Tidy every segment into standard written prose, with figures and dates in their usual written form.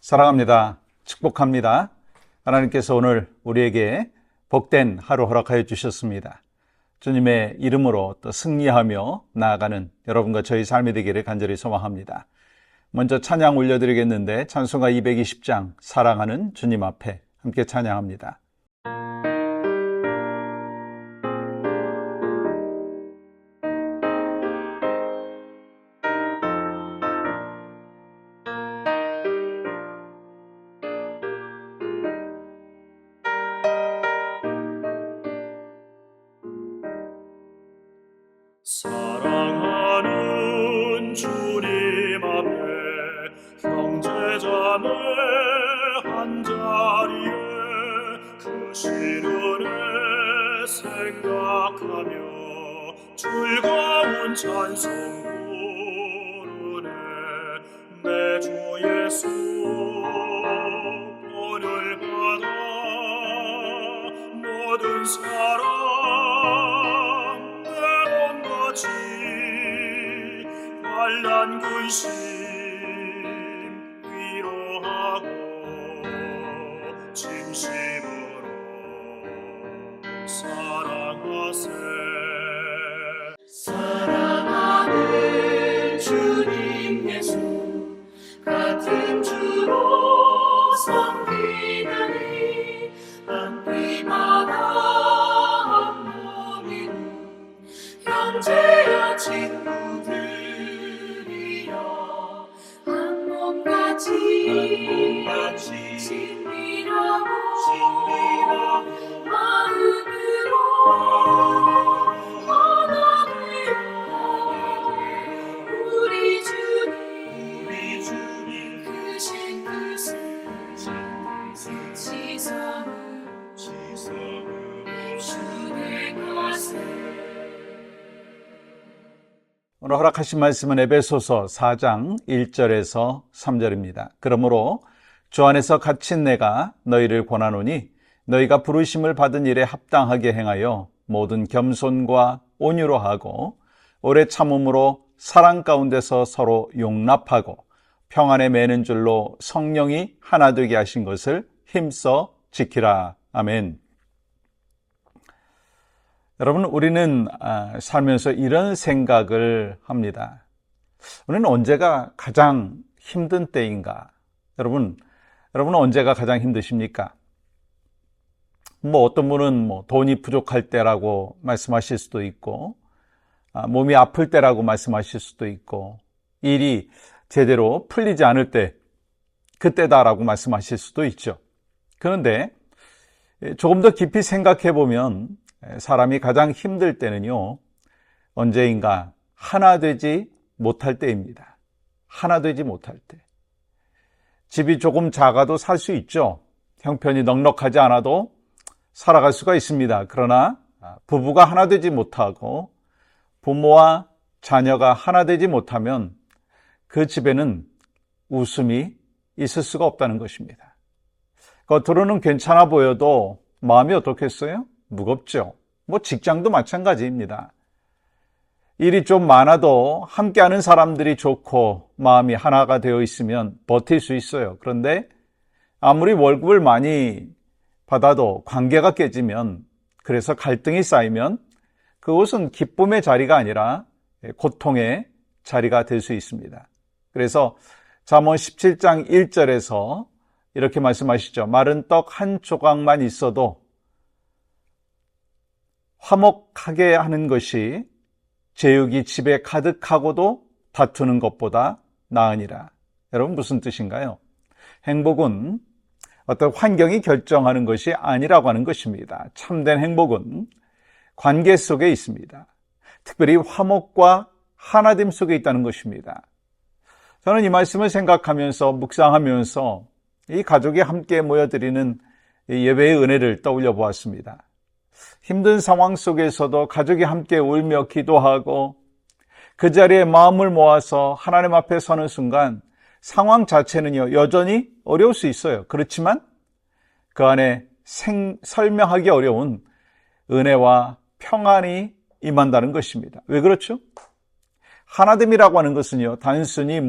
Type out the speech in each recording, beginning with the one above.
사랑합니다. 축복합니다. 하나님께서 오늘 우리에게 복된 하루 허락하여 주셨습니다. 주님의 이름으로 또 승리하며 나아가는 여러분과 저희 삶이 되기를 간절히 소망합니다. 먼저 찬양 올려드리겠는데 찬송가 220장 사랑하는 주님 앞에 함께 찬양합니다. 사랑하는 주님 앞에 형제자매 한자리에 그 시련에 생각하며 즐거운 찬송 부르네. 내 주 예수 본을 받아 모든 사랑 환난 근심 위로하고 진심으로 사랑하세. 사랑하는 주님 예수 같은 주로 섬기나니 한 피마다 한 몸이로 형제여 친구들이여 한 몸같이 친밀하고 마음으로 하나 되어 우리 주님 크신 뜻을 지성을 준행하세. 오늘 허락하신 말씀은 에베소서 4장 1절에서 3절입니다. 그러므로 주 안에서 갇힌 내가 너희를 권하노니 너희가 부르심을 받은 일에 합당하게 행하여 모든 겸손과 온유로 하고 오래 참음으로 사랑 가운데서 서로 용납하고 평안에 매는 줄로 성령이 하나 되게 하신 것을 힘써 지키라. 아멘. 여러분, 우리는 살면서 이런 생각을 합니다. 우리는 언제가 가장 힘든 때인가? 여러분은 언제가 가장 힘드십니까? 어떤 분은 돈이 부족할 때라고 말씀하실 수도 있고, 몸이 아플 때라고 말씀하실 수도 있고, 일이 제대로 풀리지 않을 때, 그때다라고 말씀하실 수도 있죠. 그런데 조금 더 깊이 생각해 보면 사람이 가장 힘들 때는요, 언제인가 하나 되지 못할 때입니다. 하나 되지 못할 때. 집이 조금 작아도 살 수 있죠. 형편이 넉넉하지 않아도 살아갈 수가 있습니다. 그러나 부부가 하나 되지 못하고 부모와 자녀가 하나 되지 못하면 그 집에는 웃음이 있을 수가 없다는 것입니다. 겉으로는 괜찮아 보여도 마음이 어떻겠어요? 무겁죠. 직장도 마찬가지입니다. 일이 좀 많아도 함께하는 사람들이 좋고 마음이 하나가 되어 있으면 버틸 수 있어요. 그런데 아무리 월급을 많이 받아도 관계가 깨지면, 그래서 갈등이 쌓이면 그것은 기쁨의 자리가 아니라 고통의 자리가 될 수 있습니다. 그래서 잠언 17장 1절에서 이렇게 말씀하시죠. 마른 떡 한 조각만 있어도 화목하게 하는 것이 제육이 집에 가득하고도 다투는 것보다 나으니라. 여러분, 무슨 뜻인가요? 행복은 어떤 환경이 결정하는 것이 아니라고 하는 것입니다. 참된 행복은 관계 속에 있습니다. 특별히 화목과 하나됨 속에 있다는 것입니다. 저는 이 말씀을 생각하면서 묵상하면서 이 가족이 함께 모여드리는 예배의 은혜를 떠올려 보았습니다. 힘든 상황 속에서도 가족이 함께 울며 기도하고 그 자리에 마음을 모아서 하나님 앞에 서는 순간 상황 자체는요, 여전히 어려울 수 있어요. 그렇지만 그 안에 설명하기 어려운 은혜와 평안이 임한다는 것입니다. 왜 그렇죠? 하나됨이라고 하는 것은요, 단순히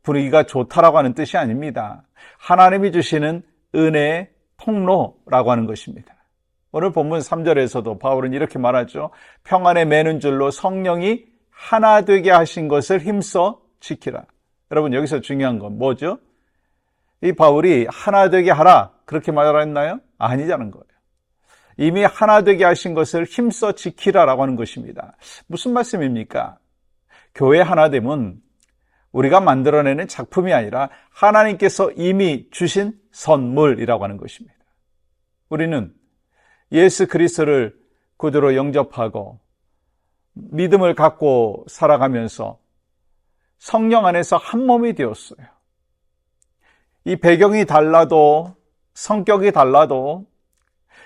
분위기가 좋다라고 하는 뜻이 아닙니다. 하나님이 주시는 은혜의 통로라고 하는 것입니다. 오늘 본문 3절에서도 바울은 이렇게 말하죠. 평안에 매는 줄로 성령이 하나 되게 하신 것을 힘써 지키라. 여러분, 여기서 중요한 건 뭐죠? 이 바울이 하나 되게 하라 그렇게 말했나요? 아니자는 거예요. 이미 하나 되게 하신 것을 힘써 지키라라고 하는 것입니다. 무슨 말씀입니까? 교회 하나됨은 우리가 만들어내는 작품이 아니라 하나님께서 이미 주신 선물이라고 하는 것입니다. 우리는 예수 그리스도를 구주로 영접하고 믿음을 갖고 살아가면서 성령 안에서 한 몸이 되었어요. 이 배경이 달라도 성격이 달라도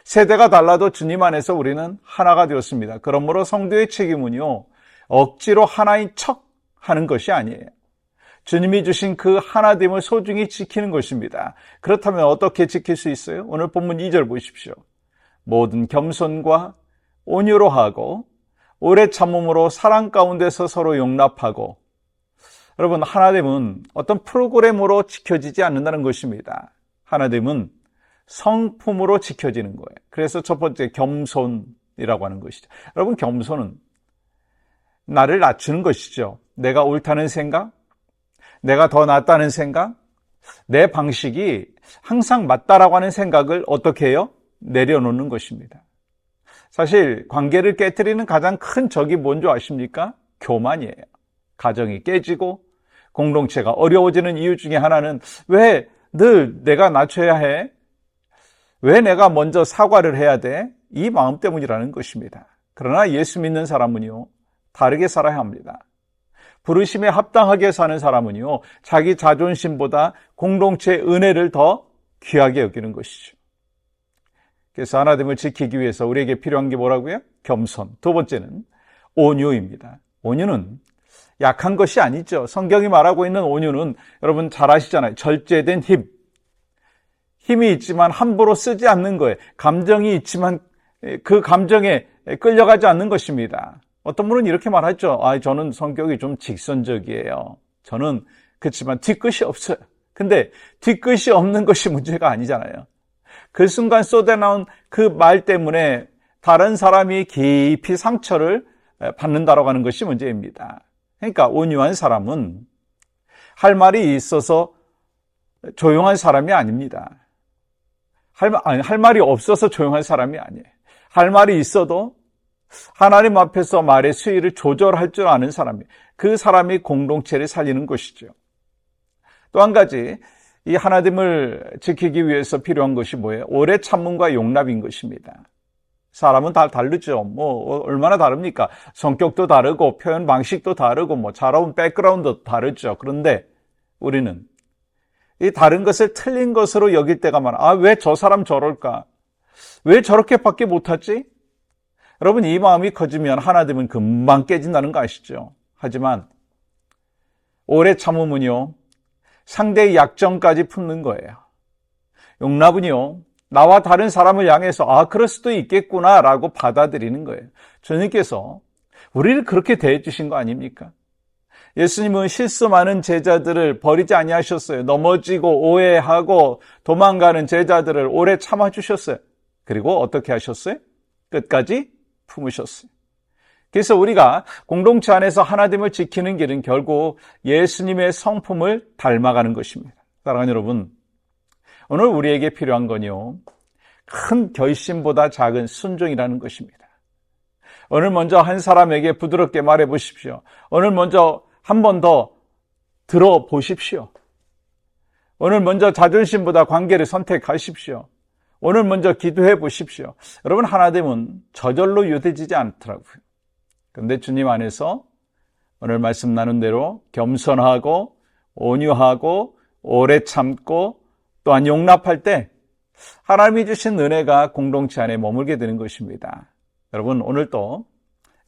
세대가 달라도 주님 안에서 우리는 하나가 되었습니다. 그러므로 성도의 책임은요, 억지로 하나인 척 하는 것이 아니에요. 주님이 주신 그 하나됨을 소중히 지키는 것입니다. 그렇다면 어떻게 지킬 수 있어요? 오늘 본문 2절 보십시오. 모든 겸손과 온유로 하고 오래 참음으로 사랑 가운데서 서로 용납하고. 여러분, 하나됨은 어떤 프로그램으로 지켜지지 않는다는 것입니다. 하나됨은 성품으로 지켜지는 거예요. 그래서 첫 번째 겸손이라고 하는 것이죠. 여러분, 겸손은 나를 낮추는 것이죠. 내가 옳다는 생각, 내가 더 낫다는 생각, 내 방식이 항상 맞다라고 하는 생각을 어떻게 해요? 내려놓는 것입니다. 사실 관계를 깨트리는 가장 큰 적이 뭔지 아십니까? 교만이에요. 가정이 깨지고 공동체가 어려워지는 이유 중에 하나는 왜 늘 내가 낮춰야 해? 왜 내가 먼저 사과를 해야 돼? 이 마음 때문이라는 것입니다. 그러나 예수 믿는 사람은요, 다르게 살아야 합니다. 부르심에 합당하게 사는 사람은요, 자기 자존심보다 공동체의 은혜를 더 귀하게 여기는 것이죠. 그래서 하나됨을 지키기 위해서 우리에게 필요한 게 뭐라고요? 겸손. 두 번째는 온유입니다. 온유는 약한 것이 아니죠. 성경이 말하고 있는 온유는 여러분 잘 아시잖아요. 절제된 힘. 힘이 있지만 함부로 쓰지 않는 거예요. 감정이 있지만 그 감정에 끌려가지 않는 것입니다. 어떤 분은 이렇게 말하죠. 저는 성격이 좀 직선적이에요. 저는 그렇지만 뒤끝이 없어요. 근데 뒤끝이 없는 것이 문제가 아니잖아요. 그 순간 쏟아나온 그 말 때문에 다른 사람이 깊이 상처를 받는다라고 하는 것이 문제입니다. 그러니까 온유한 사람은 할 말이 있어서 조용한 사람이 아닙니다. 할 말이 없어서 조용한 사람이 아니에요. 할 말이 있어도 하나님 앞에서 말의 수위를 조절할 줄 아는 사람이에요. 그 사람이 공동체를 살리는 것이죠. 또 한 가지, 이 하나됨을 지키기 위해서 필요한 것이 뭐예요? 오래 참음과 용납인 것입니다. 사람은 다 다르죠. 얼마나 다릅니까? 성격도 다르고, 표현 방식도 다르고, 자라온 백그라운드도 다르죠. 그런데 우리는 이 다른 것을 틀린 것으로 여길 때가 많아. 왜 저 사람 저럴까? 왜 저렇게밖에 못하지? 여러분, 이 마음이 커지면 하나됨은 금방 깨진다는 거 아시죠? 하지만 오래 참음은요, 상대의 약점까지 품는 거예요. 용납은요, 나와 다른 사람을 향해서 그럴 수도 있겠구나라고 받아들이는 거예요. 주님께서 우리를 그렇게 대해 주신 거 아닙니까? 예수님은 실수 많은 제자들을 버리지 아니하셨어요. 넘어지고 오해하고 도망가는 제자들을 오래 참아주셨어요. 그리고 어떻게 하셨어요? 끝까지 품으셨어요. 그래서 우리가 공동체 안에서 하나됨을 지키는 길은 결국 예수님의 성품을 닮아가는 것입니다. 사랑하는 여러분, 오늘 우리에게 필요한 건요, 큰 결심보다 작은 순종이라는 것입니다. 오늘 먼저 한 사람에게 부드럽게 말해 보십시오. 오늘 먼저 한 번 더 들어보십시오. 오늘 먼저 자존심보다 관계를 선택하십시오. 오늘 먼저 기도해 보십시오. 여러분, 하나됨은 저절로 유대지지 않더라고요. 그런데 주님 안에서 오늘 말씀 나눈 대로 겸손하고 온유하고 오래 참고 또한 용납할 때 하나님이 주신 은혜가 공동체 안에 머물게 되는 것입니다. 여러분, 오늘도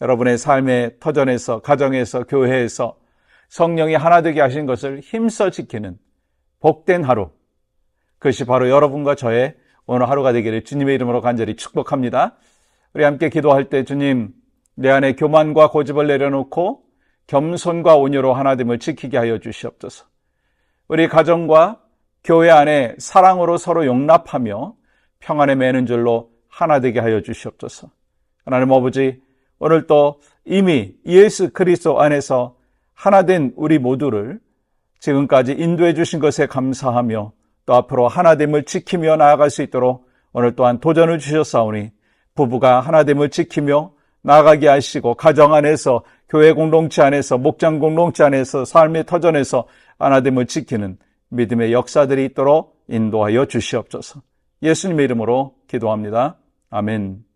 여러분의 삶의 터전에서, 가정에서, 교회에서 성령이 하나 되게 하신 것을 힘써 지키는 복된 하루, 그것이 바로 여러분과 저의 오늘 하루가 되기를 주님의 이름으로 간절히 축복합니다. 우리 함께 기도할 때 주님, 내 안에 교만과 고집을 내려놓고 겸손과 온유로 하나됨을 지키게 하여 주시옵소서. 우리 가정과 교회 안에 사랑으로 서로 용납하며 평안에 매는 줄로 하나 되게 하여 주시옵소서. 하나님 아버지, 오늘도 이미 예수 그리스도 안에서 하나 된 우리 모두를 지금까지 인도해 주신 것에 감사하며 또 앞으로 하나됨을 지키며 나아갈 수 있도록 오늘 또한 도전을 주셨사오니 부부가 하나됨을 지키며 나아가게 하시고 가정 안에서 교회 공동체 안에서 목장 공동체 안에서 삶의 터전에서 하나됨을 지키는 믿음의 역사들이 있도록 인도하여 주시옵소서. 예수님의 이름으로 기도합니다. 아멘.